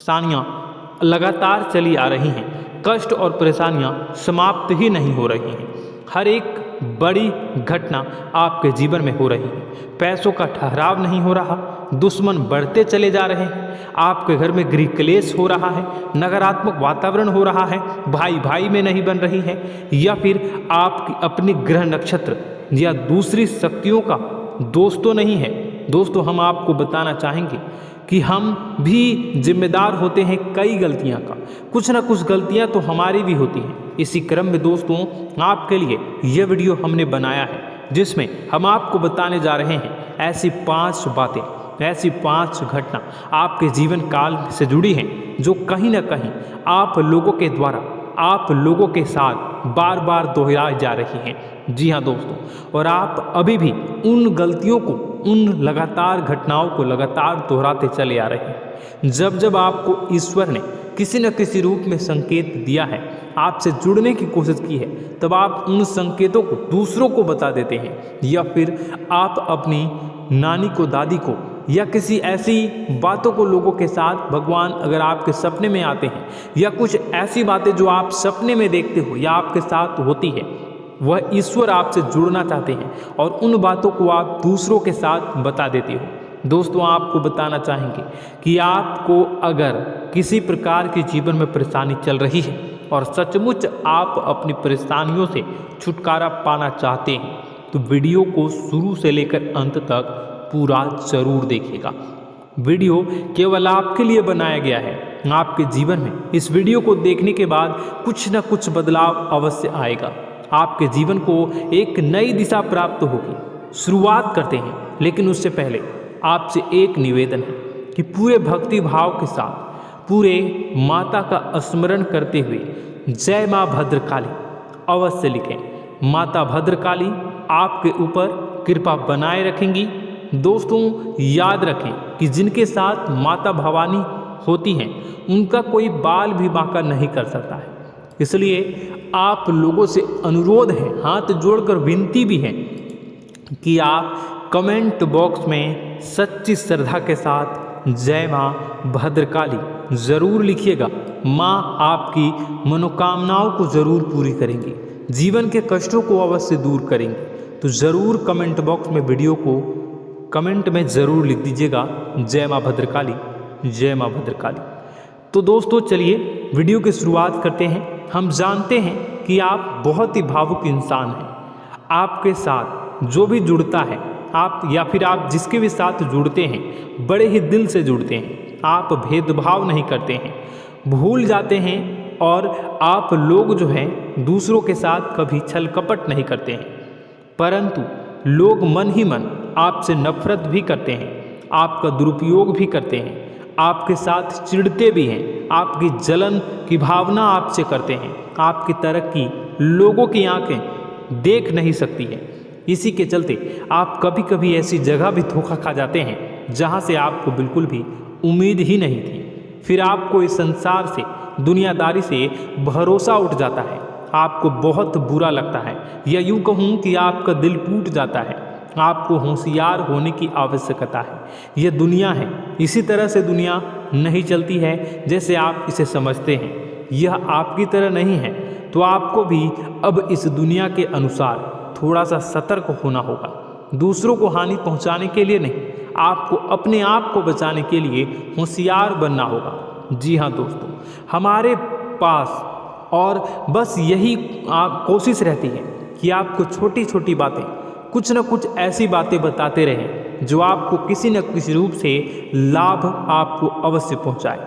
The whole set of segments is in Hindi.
परेशानियाँ लगातार चली आ रही हैं, कष्ट और परेशानियाँ समाप्त ही नहीं हो रही हैं। हर एक बड़ी घटना आपके जीवन में हो रही है, पैसों का ठहराव नहीं हो रहा, दुश्मन बढ़ते चले जा रहे हैं, आपके घर में गृह क्लेश हो रहा है, नकारात्मक वातावरण हो रहा है, भाई भाई में नहीं बन रही है, या फिर आपकी अपनी ग्रह नक्षत्र या दूसरी शक्तियों का दोष तो नहीं है। दोस्तों, हम आपको बताना चाहेंगे कि हम भी जिम्मेदार होते हैं कई गलतियां का, कुछ ना कुछ गलतियां तो हमारी भी होती हैं। इसी क्रम में दोस्तों, आपके लिए यह वीडियो हमने बनाया है जिसमें हम आपको बताने जा रहे हैं ऐसी 5 बातें, ऐसी 5 घटना आपके जीवन काल से जुड़ी हैं जो कहीं ना कहीं आप लोगों के द्वारा, आप लोगों के साथ बार बार दोहराई जा रही हैं। जी हाँ दोस्तों, और आप अभी भी उन गलतियों को, उन लगातार घटनाओं को लगातार दोहराते चले आ रहे हैं। जब जब आपको ईश्वर ने किसी न किसी रूप में संकेत दिया है, आपसे जुड़ने की कोशिश की है, तब आप उन संकेतों को दूसरों को बता देते हैं, या फिर आप अपनी नानी को, दादी को, या किसी ऐसी बातों को लोगों के साथ, भगवान अगर आपके सपने में आते हैं, या कुछ ऐसी बातें जो आप सपने में देखते हो या आपके साथ होती है, वह ईश्वर आपसे जुड़ना चाहते हैं और उन बातों को आप दूसरों के साथ बता देते हो। दोस्तों, आपको बताना चाहेंगे कि आपको अगर किसी प्रकार की जीवन में परेशानी चल रही है और सचमुच आप अपनी परेशानियों से छुटकारा पाना चाहते हैं, तो वीडियो को शुरू से लेकर अंत तक पूरा जरूर देखिएगा। वीडियो केवल आपके लिए बनाया गया है। आपके जीवन में इस वीडियो को देखने के बाद कुछ न कुछ बदलाव अवश्य आएगा, आपके जीवन को एक नई दिशा प्राप्त होगी। शुरुआत करते हैं, लेकिन उससे पहले आपसे एक निवेदन है कि पूरे भक्ति भाव के साथ, पूरे माता का स्मरण करते हुए जय माँ भद्रकाली अवश्य लिखें। माता भद्रकाली आपके ऊपर कृपा बनाए रखेंगी। दोस्तों, याद रखें कि जिनके साथ माता भवानी होती हैं, उनका कोई बाल भी बांका नहीं कर सकता है। इसलिए आप लोगों से अनुरोध है, हाथ जोड़कर विनती भी है कि आप कमेंट बॉक्स में सच्ची श्रद्धा के साथ जय माँ भद्रकाली ज़रूर लिखिएगा। माँ आपकी मनोकामनाओं को ज़रूर पूरी करेंगी, जीवन के कष्टों को अवश्य दूर करेंगी। तो ज़रूर कमेंट बॉक्स में वीडियो को कमेंट में ज़रूर लिख दीजिएगा, जय माँ भद्रकाली, जय माँ भद्रकाली। तो दोस्तों, चलिए वीडियो की शुरुआत करते हैं। हम जानते हैं कि आप बहुत ही भावुक इंसान हैं। आपके साथ जो भी जुड़ता है, आप या फिर आप जिसके भी साथ जुड़ते हैं, बड़े ही दिल से जुड़ते हैं। आप भेदभाव नहीं करते हैं, भूल जाते हैं, और आप लोग जो हैं दूसरों के साथ कभी छल कपट नहीं करते हैं, परंतु लोग मन ही मन आपसे नफरत भी करते हैं, आपका दुरुपयोग भी करते हैं, आपके साथ चिढ़ते भी हैं, आपकी जलन की भावना आपसे करते हैं। आपकी तरक्की लोगों की आंखें देख नहीं सकती है। इसी के चलते आप कभी कभी ऐसी जगह भी धोखा खा जाते हैं जहां से आपको बिल्कुल भी उम्मीद ही नहीं थी। फिर आपको इस संसार से, दुनियादारी से भरोसा उठ जाता है, आपको बहुत बुरा लगता है, या यूँ कहूँ कि आपका दिल टूट जाता है। आपको होशियार होने की आवश्यकता है। यह दुनिया है, इसी तरह से दुनिया नहीं चलती है जैसे आप इसे समझते हैं। यह आपकी तरह नहीं है, तो आपको भी अब इस दुनिया के अनुसार थोड़ा सा सतर्क होना होगा। दूसरों को हानि पहुंचाने के लिए नहीं, आपको अपने आप को बचाने के लिए होशियार बनना होगा। जी हाँ दोस्तों, हमारे पास और बस यही कोशिश रहती है कि आपको छोटी छोटी बातें, कुछ न कुछ ऐसी बातें बताते रहें जो आपको किसी न किसी रूप से लाभ आपको अवश्य पहुंचाए,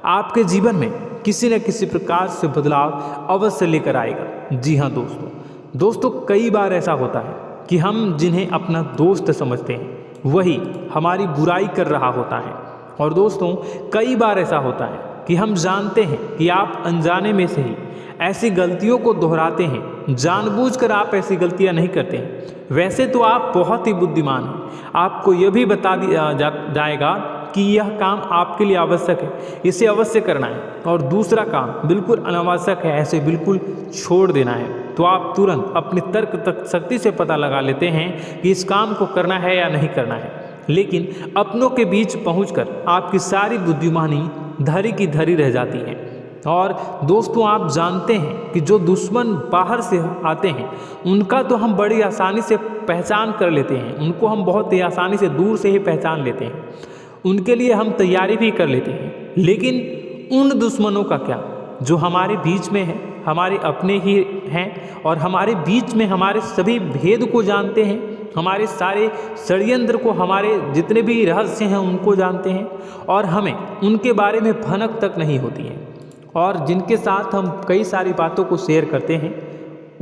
आपके जीवन में किसी न किसी प्रकार से बदलाव अवश्य लेकर आएगा। जी हाँ दोस्तों, कई बार ऐसा होता है कि हम जिन्हें अपना दोस्त समझते हैं वही हमारी बुराई कर रहा होता है। और दोस्तों, कई बार ऐसा होता है कि हम जानते हैं कि आप अनजाने में से ही ऐसी गलतियों को दोहराते हैं, जानबूझकर आप ऐसी गलतियां नहीं करते हैं। वैसे तो आप बहुत ही बुद्धिमान हैं, आपको यह भी बता दिया जाएगा कि यह काम आपके लिए आवश्यक है, इसे अवश्य करना है, और दूसरा काम बिल्कुल अनावश्यक है, ऐसे बिल्कुल छोड़ देना है। तो आप तुरंत अपनी तर्क शक्ति से पता लगा लेते हैं कि इस काम को करना है या नहीं करना है। लेकिन अपनों के बीच पहुंचकर आपकी सारी बुद्धिमानी धरी की धरी रह जाती हैं। और दोस्तों आप जानते हैं कि जो दुश्मन बाहर से आते हैं उनका तो हम बड़ी आसानी से पहचान कर लेते हैं, उनको हम बहुत ही आसानी से दूर से ही पहचान लेते हैं, उनके लिए हम तैयारी भी कर लेते हैं। लेकिन उन दुश्मनों का क्या जो हमारे बीच में है, हमारे अपने ही हैं और हमारे बीच में हमारे सभी भेद को जानते हैं, हमारे सारे षड्यंत्र को, हमारे जितने भी रहस्य हैं उनको जानते हैं और हमें उनके बारे में भनक तक नहीं होती है, और जिनके साथ हम कई सारी बातों को शेयर करते हैं,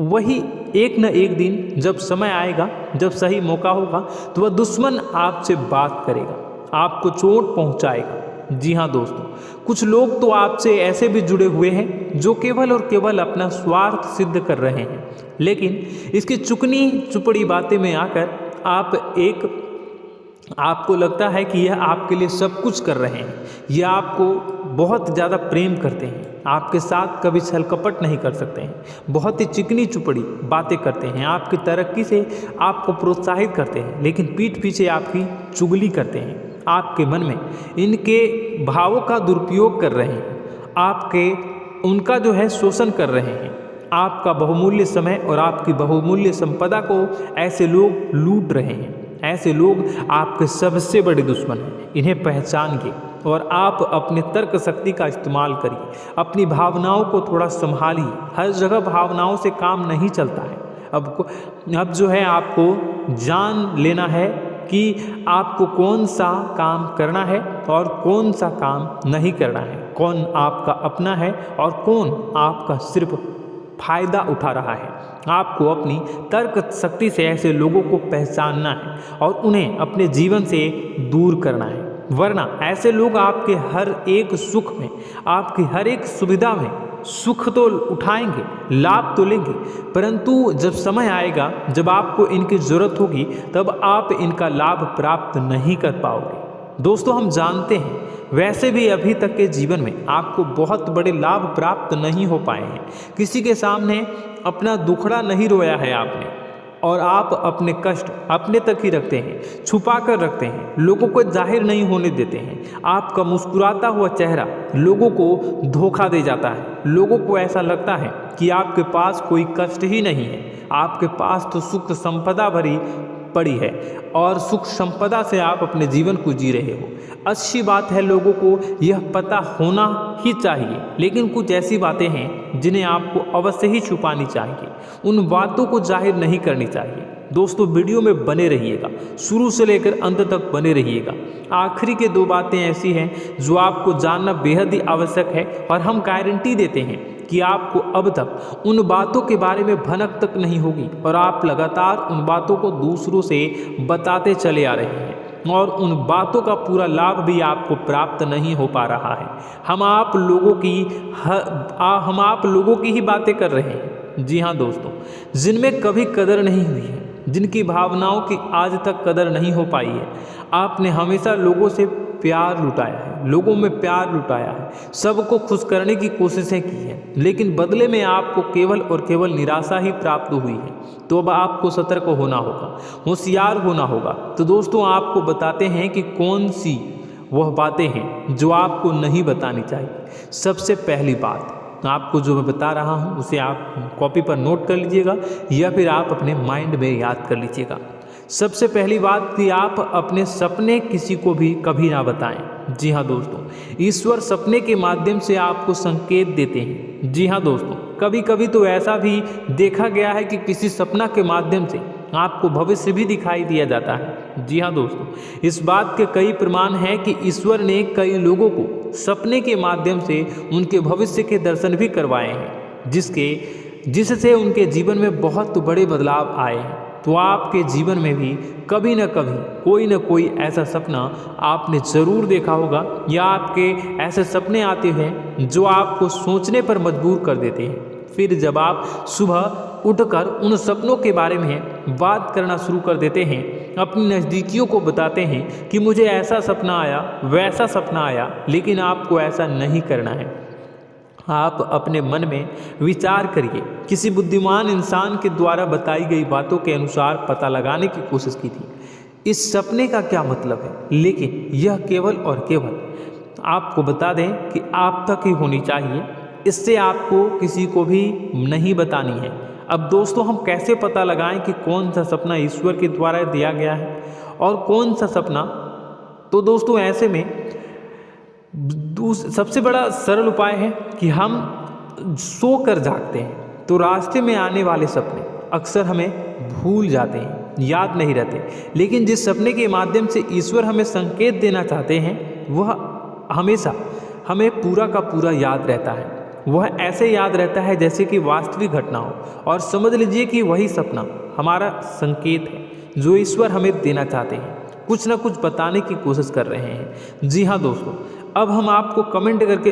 वही एक न एक दिन जब समय आएगा, जब सही मौका होगा, तो वह दुश्मन आपसे बात करेगा, आपको चोट पहुंचाएगा। जी हाँ दोस्तों, कुछ लोग तो आपसे ऐसे भी जुड़े हुए हैं जो केवल और केवल अपना स्वार्थ सिद्ध कर रहे हैं, लेकिन इसकी चुकनी चुपड़ी बातें में आकर आपको लगता है कि यह आपके लिए सब कुछ कर रहे हैं, यह आपको बहुत ज़्यादा प्रेम करते हैं, आपके साथ कभी छल कपट नहीं कर सकते हैं, बहुत ही चिकनी चुपड़ी बातें करते हैं, आपकी तरक्की से आपको प्रोत्साहित करते हैं, लेकिन पीठ पीछे आपकी चुगली करते हैं, आपके मन में इनके भावों का दुरुपयोग कर रहे हैं, उनका जो है शोषण कर रहे हैं, आपका बहुमूल्य समय और आपकी बहुमूल्य संपदा को ऐसे लोग लूट रहे हैं। ऐसे लोग आपके सबसे बड़े दुश्मन हैं, इन्हें पहचानिए और आप अपने तर्क शक्ति का इस्तेमाल करिए, अपनी भावनाओं को थोड़ा संभालिए। हर जगह भावनाओं से काम नहीं चलता है। अब जो है आपको जान लेना है कि आपको कौन सा काम करना है और कौन सा काम नहीं करना है, कौन आपका अपना है और कौन आपका सिर्फ फायदा उठा रहा है। आपको अपनी तर्क शक्ति से ऐसे लोगों को पहचानना है और उन्हें अपने जीवन से दूर करना है, वरना ऐसे लोग आपके हर एक सुख में, आपकी हर एक सुविधा में सुख तो उठाएंगे, लाभ तो लेंगे, परंतु जब समय आएगा, जब आपको इनकी ज़रूरत होगी, तब आप इनका लाभ प्राप्त नहीं कर पाओगे। दोस्तों हम जानते हैं वैसे भी अभी तक के जीवन में आपको बहुत बड़े लाभ प्राप्त नहीं हो पाए हैं, किसी के सामने अपना दुखड़ा नहीं रोया है आपने, और आप अपने कष्ट अपने तक ही रखते हैं, छुपा कर रखते हैं, लोगों को जाहिर नहीं होने देते हैं। आपका मुस्कुराता हुआ चेहरा लोगों को धोखा दे जाता है, लोगों को ऐसा लगता है कि आपके पास कोई कष्ट ही नहीं है, आपके पास तो सुख संपदा भरी पड़ी है और सुख संपदा से आप अपने जीवन को जी रहे हो। अच्छी बात है, लोगों को यह पता होना ही चाहिए, लेकिन कुछ ऐसी बातें हैं जिन्हें आपको अवश्य ही छुपानी चाहिए, उन बातों को जाहिर नहीं करनी चाहिए। दोस्तों वीडियो में बने रहिएगा, शुरू से लेकर अंत तक बने रहिएगा। आखिरी के 2 बातें ऐसी हैं जो आपको जानना बेहद ही आवश्यक है और हम गारंटी देते हैं कि आपको अब तक उन बातों के बारे में भनक तक नहीं होगी और आप लगातार उन बातों को दूसरों से बताते चले आ रहे हैं और उन बातों का पूरा लाभ भी आपको प्राप्त नहीं हो पा रहा है। हम आप लोगों की ही बातें कर रहे हैं। जी हाँ दोस्तों, जिनमें कभी कदर नहीं हुई है, जिनकी भावनाओं की आज तक कदर नहीं हो पाई है। आपने हमेशा लोगों से प्यार लुटाया है, लोगों में प्यार लुटाया है, सबको खुश करने की कोशिशें की है, लेकिन बदले में आपको केवल और केवल निराशा ही प्राप्त हुई है। तो अब आपको सतर्क होना होगा, होशियार होना होगा। तो दोस्तों आपको बताते हैं कि कौन सी वह बातें हैं जो आपको नहीं बतानी चाहिए। सबसे पहली बात आपको जो मैं बता रहा हूँ उसे आप कॉपी पर नोट कर लीजिएगा या फिर आप अपने माइंड में याद कर लीजिएगा। सबसे पहली बात कि आप अपने सपने किसी को भी कभी ना बताएं। जी हाँ दोस्तों, ईश्वर सपने के माध्यम से आपको संकेत देते हैं। जी हाँ दोस्तों, कभी कभी तो ऐसा भी देखा गया है कि किसी सपना के माध्यम से आपको भविष्य भी दिखाई दिया जाता है। जी हाँ दोस्तों, इस बात के कई प्रमाण हैं कि ईश्वर ने कई लोगों को सपने के माध्यम से उनके भविष्य के दर्शन भी करवाए हैं, जिससे उनके जीवन में बहुत बड़े बदलाव आए हैं। तो आपके जीवन में भी कभी न कभी कोई न कोई ऐसा सपना आपने ज़रूर देखा होगा या आपके ऐसे सपने आते हैं जो आपको सोचने पर मजबूर कर देते हैं। फिर जब आप सुबह उठकर उन सपनों के बारे में बात करना शुरू कर देते हैं, अपनी नज़दीकियों को बताते हैं कि मुझे ऐसा सपना आया, वैसा सपना आया, लेकिन आपको ऐसा नहीं करना है। आप अपने मन में विचार करिए। किसी बुद्धिमान इंसान के द्वारा बताई गई बातों के अनुसार पता लगाने की कोशिश की थी इस सपने का क्या मतलब है, लेकिन यह केवल और केवल आपको बता दें कि आप तक ही होनी चाहिए, इससे आपको किसी को भी नहीं बतानी है। अब दोस्तों हम कैसे पता लगाएं कि कौन सा सपना ईश्वर के द्वारा दिया गया है और कौन सा सपना? तो दोस्तों ऐसे में सबसे बड़ा सरल उपाय है कि हम सो कर जागते हैं तो रास्ते में आने वाले सपने अक्सर हमें भूल जाते हैं, याद नहीं रहते। लेकिन जिस सपने के माध्यम से ईश्वर हमें संकेत देना चाहते हैं वह हमेशा हमें पूरा का पूरा याद रहता है। वह ऐसे याद रहता है जैसे कि वास्तविक घटना हो, और समझ लीजिए कि वही सपना हमारा संकेत है जो ईश्वर हमें देना चाहते हैं, कुछ ना कुछ बताने की कोशिश कर रहे हैं। जी हाँ दोस्तों, अब हम आपको कमेंट करके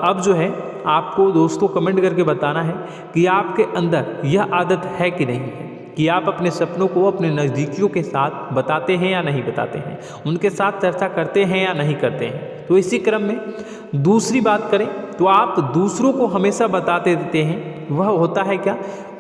अब जो है आपको दोस्तों कमेंट करके बताना है कि आपके अंदर यह आदत है कि नहीं है कि आप अपने सपनों को अपने नज़दीकियों के साथ बताते हैं या नहीं बताते हैं, उनके साथ चर्चा करते हैं या नहीं करते हैं। तो इसी क्रम में दूसरी बात करें तो आप दूसरों को हमेशा बताते देते हैं, वह होता है क्या?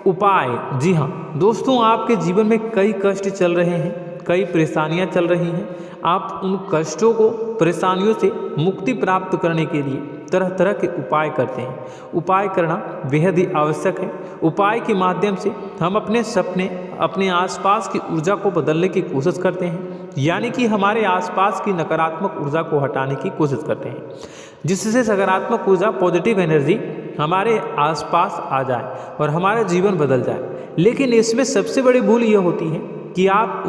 उपाय। जी हाँ दोस्तों, आपके जीवन में कई कष्ट चल रहे हैं, कई परेशानियां चल रही हैं। आप उन कष्टों को, परेशानियों से मुक्ति प्राप्त करने के लिए तरह तरह के उपाय करते हैं। उपाय करना बेहद ही आवश्यक है। उपाय के माध्यम से हम अपने सपने, अपने आसपास की ऊर्जा को बदलने की कोशिश करते हैं, यानी कि हमारे आसपास की नकारात्मक ऊर्जा को हटाने की कोशिश करते हैं, जिससे सकारात्मक ऊर्जा, पॉजिटिव एनर्जी हमारे आसपास आ जाए और हमारा जीवन बदल जाए। लेकिन इसमें सबसे बड़ी भूल यह होती है कि आप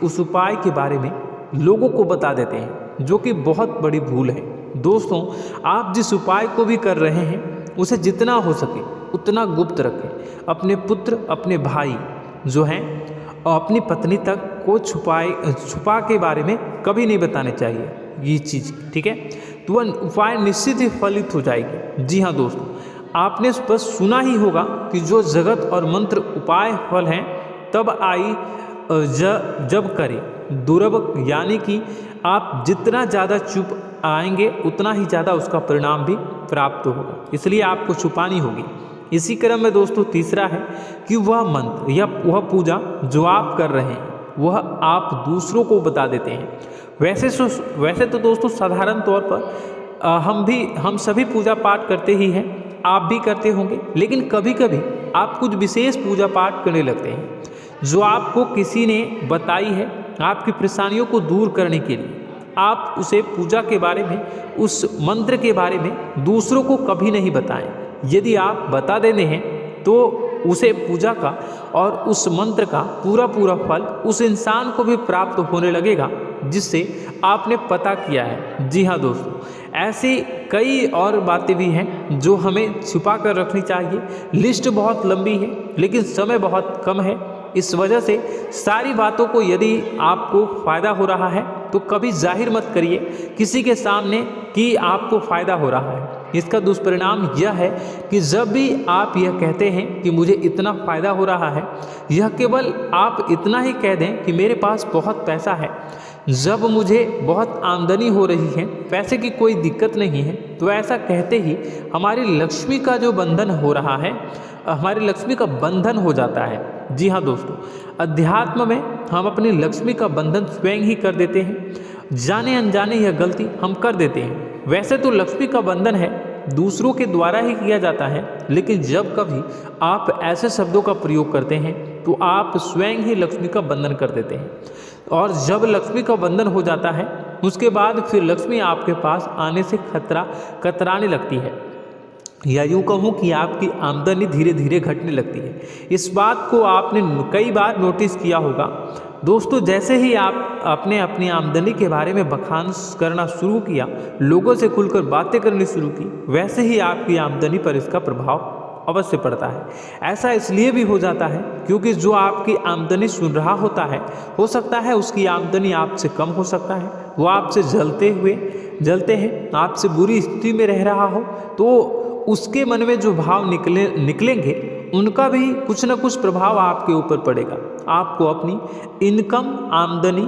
उस उपाय के बारे में लोगों को बता देते हैं, जो कि बहुत बड़ी भूल है। दोस्तों, आप जिस उपाय को भी कर रहे हैं उसे जितना हो सके उतना गुप्त रखें। अपने पुत्र, अपने भाई जो हैं और अपनी पत्नी तक को छुपा के बारे में कभी नहीं बताने चाहिए ये चीज़, ठीक है? तो वह उपाय निश्चित ही फलित हो जाएगी। जी हाँ दोस्तों, आपने बस सुना ही होगा कि जो जगत और मंत्र उपाय फल हैं तब आई जब करे दुर्लभ, यानी कि आप जितना ज़्यादा चुप आएंगे उतना ही ज़्यादा उसका परिणाम भी प्राप्त होगा, इसलिए आपको छुपानी होगी। इसी क्रम में दोस्तों तीसरा है कि वह मंत्र या वह पूजा जो आप कर रहे हैं वह आप दूसरों को बता देते हैं। वैसे तो दोस्तों साधारण तौर पर हम सभी पूजा पाठ करते ही हैं, आप भी करते होंगे, लेकिन कभी कभी आप कुछ विशेष पूजा पाठ करने लगते हैं जो आपको किसी ने बताई है आपकी परेशानियों को दूर करने के लिए। आप उसे पूजा के बारे में, उस मंत्र के बारे में दूसरों को कभी नहीं बताएं। यदि आप बता देते हैं तो उसे पूजा का और उस मंत्र का पूरा फल उस इंसान को भी प्राप्त होने लगेगा जिससे आपने पता किया है। जी हाँ दोस्तों, ऐसी कई और बातें भी हैं जो हमें छुपा कर रखनी चाहिए। लिस्ट बहुत लंबी है लेकिन समय बहुत कम है, इस वजह से सारी बातों को यदि आपको फ़ायदा हो रहा है तो कभी जाहिर मत करिए किसी के सामने कि आपको फ़ायदा हो रहा है। इसका दुष्परिणाम यह है कि जब भी आप यह कहते हैं कि मुझे इतना फ़ायदा हो रहा है, यह केवल आप इतना ही कह दें कि मेरे पास बहुत पैसा है, जब मुझे बहुत आमदनी हो रही है, पैसे की कोई दिक्कत नहीं है, तो ऐसा कहते ही हमारी लक्ष्मी का जो बंधन हो रहा है, हमारी लक्ष्मी का बंधन हो जाता है। जी हाँ दोस्तों, अध्यात्म में हम अपनी लक्ष्मी का बंधन स्वयं ही कर देते हैं, जाने अनजाने यह गलती हम कर देते हैं। वैसे तो लक्ष्मी का बंधन है दूसरों के द्वारा ही किया जाता है, लेकिन जब कभी आप ऐसे शब्दों का प्रयोग करते हैं तो आप स्वयं ही लक्ष्मी का बंधन कर देते हैं, और जब लक्ष्मी का बंधन हो जाता है उसके बाद फिर लक्ष्मी आपके पास आने से कतराने लगती है, या यूँ कहूँ कि आपकी आमदनी धीरे धीरे घटने लगती है। इस बात को आपने कई बार नोटिस किया होगा दोस्तों। जैसे ही आप अपनी आमदनी के बारे में बखान करना शुरू किया, लोगों से खुलकर बातें करनी शुरू की, वैसे ही आपकी आमदनी पर इसका प्रभाव अवश्य पड़ता है। ऐसा इसलिए भी हो जाता है क्योंकि जो आपकी आमदनी सुन रहा होता है, हो सकता है उसकी आमदनी आपसे कम हो सकता है, वो आपसे जलते हैं, आपसे बुरी स्थिति में रह रहा हो, तो उसके मन में जो भाव निकलेंगे उनका भी कुछ न कुछ प्रभाव आपके ऊपर पड़ेगा। आपको अपनी इनकम, आमदनी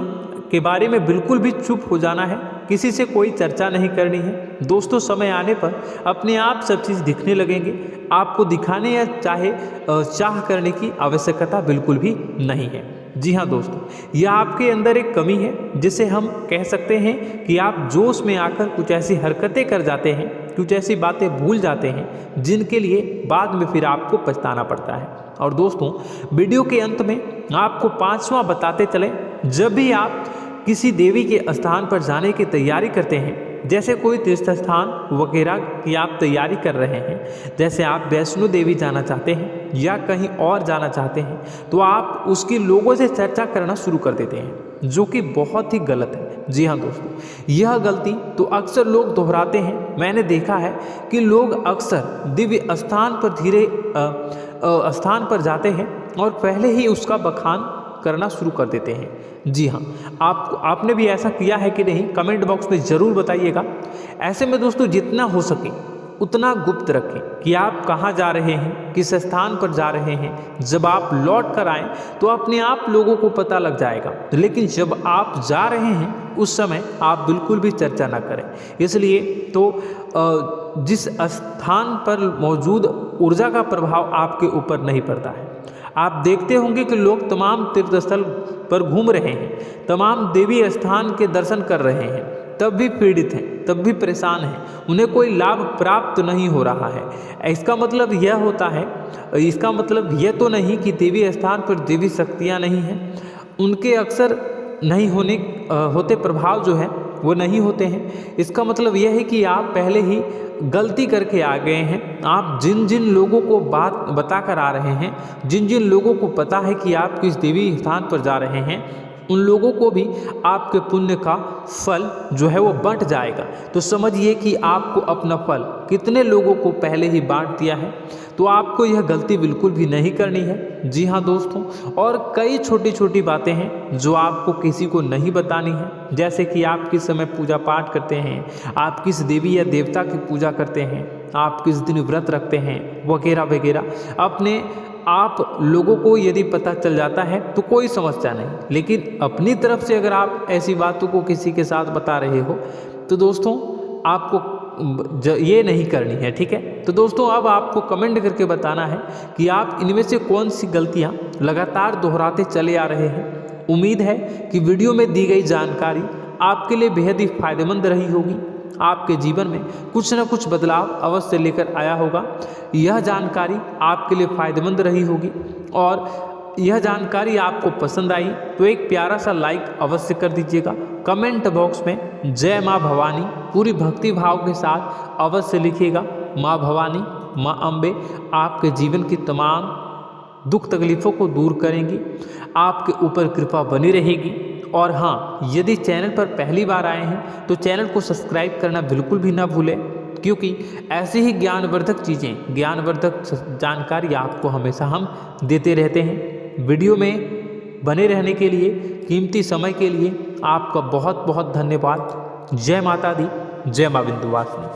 के बारे में बिल्कुल भी चुप हो जाना है, किसी से कोई चर्चा नहीं करनी है। दोस्तों, समय आने पर अपने आप सब चीज़ दिखने लगेंगे, आपको दिखाने या चाह करने की आवश्यकता बिल्कुल भी नहीं है। जी हाँ दोस्तों, यह आपके अंदर एक कमी है जिसे हम कह सकते हैं कि आप जोश में आकर कुछ ऐसी हरकतें कर जाते हैं, कुछ ऐसी बातें भूल जाते हैं जिनके लिए बाद में फिर आपको पछताना पड़ता है। और दोस्तों, वीडियो के अंत में आपको 5वां बताते चले, जब भी आप किसी देवी के स्थान पर जाने की तैयारी करते हैं, जैसे कोई तीर्थ स्थान वगैरह की आप तैयारी कर रहे हैं, जैसे आप वैष्णो देवी जाना चाहते हैं या कहीं और जाना चाहते हैं, तो आप उसकी लोगों से चर्चा करना शुरू कर देते हैं, जो कि बहुत ही गलत है। जी हाँ दोस्तों, यह गलती तो अक्सर लोग दोहराते हैं। मैंने देखा है कि लोग अक्सर दिव्य स्थान पर स्थान पर जाते हैं और पहले ही उसका बखान करना शुरू कर देते हैं। जी हाँ, आपने भी ऐसा किया है कि नहीं, कमेंट बॉक्स में ज़रूर बताइएगा। ऐसे में दोस्तों, जितना हो सके उतना गुप्त रखें कि आप कहाँ जा रहे हैं, किस स्थान पर जा रहे हैं। जब आप लौट कर आएँ तो अपने आप लोगों को पता लग जाएगा, लेकिन जब आप जा रहे हैं उस समय आप बिल्कुल भी चर्चा ना करें। इसलिए तो जिस स्थान पर मौजूद ऊर्जा का प्रभाव आपके ऊपर नहीं पड़ता है। आप देखते होंगे कि लोग तमाम तीर्थ स्थल पर घूम रहे हैं, तमाम देवी स्थान के दर्शन कर रहे हैं, तब भी पीड़ित हैं, तब भी परेशान हैं, उन्हें कोई लाभ प्राप्त नहीं हो रहा है। इसका मतलब यह होता है, इसका मतलब यह तो नहीं कि देवी स्थान पर देवी शक्तियाँ नहीं हैं, उनके अक्सर नहीं होते प्रभाव जो है वो नहीं होते हैं। इसका मतलब यह है कि आप पहले ही गलती करके आ गए हैं। आप जिन जिन लोगों को बात बता कर आ रहे हैं, जिन जिन लोगों को पता है कि आप किस देवी स्थान पर जा रहे हैं, उन लोगों को भी आपके पुण्य का फल जो है वो बंट जाएगा। तो समझिए कि आपको अपना फल कितने लोगों को पहले ही बांट दिया है। तो आपको यह गलती बिल्कुल भी नहीं करनी है। जी हाँ दोस्तों, और कई छोटी छोटी बातें हैं जो आपको किसी को नहीं बतानी है, जैसे कि आप किस समय पूजा पाठ करते हैं, आप किस देवी या देवता की पूजा करते हैं, आप किस दिन व्रत रखते हैं, वगैरह वगैरह। अपने आप लोगों को यदि पता चल जाता है तो कोई समस्या नहीं, लेकिन अपनी तरफ से अगर आप ऐसी बातों को किसी के साथ बता रहे हो तो दोस्तों आपको ये नहीं करनी है, ठीक है। तो दोस्तों, अब आपको कमेंट करके बताना है कि आप इनमें से कौन सी गलतियां लगातार दोहराते चले आ रहे हैं। उम्मीद है कि वीडियो में दी गई जानकारी आपके लिए बेहद ही फायदेमंद रही होगी, आपके जीवन में कुछ न कुछ बदलाव अवश्य लेकर आया होगा। यह जानकारी आपके लिए फायदेमंद रही होगी और यह जानकारी आपको पसंद आई तो एक प्यारा सा लाइक अवश्य कर दीजिएगा। कमेंट बॉक्स में जय माँ भवानी पूरी भक्ति भाव के साथ अवश्य लिखिएगा। माँ भवानी, माँ अम्बे आपके जीवन की तमाम दुख तकलीफ़ों को दूर करेंगी, आपके ऊपर कृपा बनी रहेगी। और हाँ, यदि चैनल पर पहली बार आए हैं तो चैनल को सब्सक्राइब करना बिल्कुल भी ना भूलें, क्योंकि ऐसी ही ज्ञानवर्धक चीज़ें, ज्ञानवर्धक जानकारी आपको हमेशा हम देते रहते हैं। वीडियो में बने रहने के लिए, कीमती समय के लिए आपका बहुत बहुत धन्यवाद। जय माता दी, जय माँ विंध्यवासिनी।